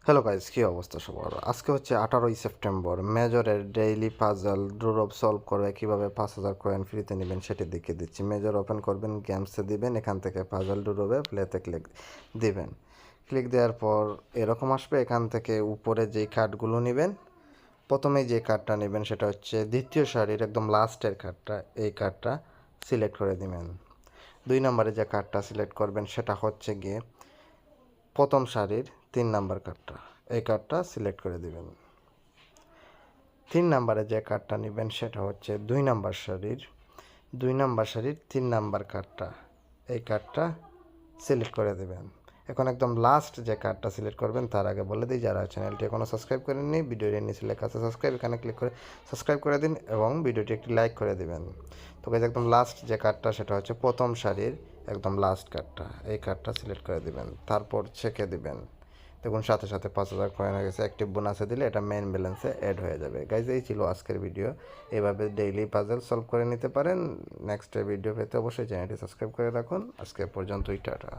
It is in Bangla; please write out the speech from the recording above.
হ্যালো গাইস, কী অবস্থা সবার? আজকে হচ্ছে 18ই সেপ্টেম্বর। মেজরের ডেইলি পাজল ড্রপ সলভ করবে, কীভাবে 5,000 কয়েন ফ্রিতে নেবেন সেটি দেখিয়ে দিচ্ছি। মেজর ওপেন করবেন, গেমসে দিবেন, এখান থেকে পাজল ড্রপে প্লেতে ক্লিক দিবেন। ক্লিক দেওয়ার পর এরকম আসবে। এখান থেকে উপরে যেই কার্ডগুলো নেবেন, প্রথমেই যে কার্ডটা নেবেন সেটা হচ্ছে দ্বিতীয় সারির একদম লাস্টের কার্ডটা। এই কার্ডটা সিলেক্ট করে দিবেন। 2 নম্বরে যে কার্ডটা সিলেক্ট করবেন সেটা হচ্ছে গিয়ে প্রথম সারির 3 নাম্বার কার্ডটা। এই কার্ডটা সিলেক্ট করে দিবেন। 3 নাম্বারে যে কার্ডটা নেবেন সেটা হচ্ছে 2 নাম্বার সারির 3 নাম্বার কার্ডটা। এই কার্ডটা সিলেক্ট করে দেবেন। এখন একদম লাস্ট যে কার্ডটা সিলেক্ট করবেন তার আগে বলে দিই, যারা চ্যানেলটি এখনও সাবস্ক্রাইব করেননি, ভিডিওর নিচে লেখা আছে সাবস্ক্রাইব, এখানে ক্লিক করে সাবস্ক্রাইব করে দিন এবং ভিডিওটি একটি লাইক করে দিবেন। তো গাইস, একদম লাস্ট যে কার্ডটা সেটা হচ্ছে প্রথম সারির একদম লাস্ট কার্ডটা। এই কার্ডটা সিলেক্ট করে দিবেন, তারপর ছেঁকে দিবেন। দেখুন সাথে সাথে 5,000 কয়েন হয়ে গেছে। অ্যাক্টিভ বোনাসে দিলে এটা মেইন ব্যালেন্সে অ্যাড হয়ে যাবে। গাইজ, এই ছিল আজকের ভিডিও। এভাবে ডেইলি পাজল সলভ করে নিতে পারেন। নেক্সট ভিডিও পেতে অবশ্যই চ্যানেলটি সাবস্ক্রাইব করে রাখুন। আজকে পর্যন্তই, টাটা।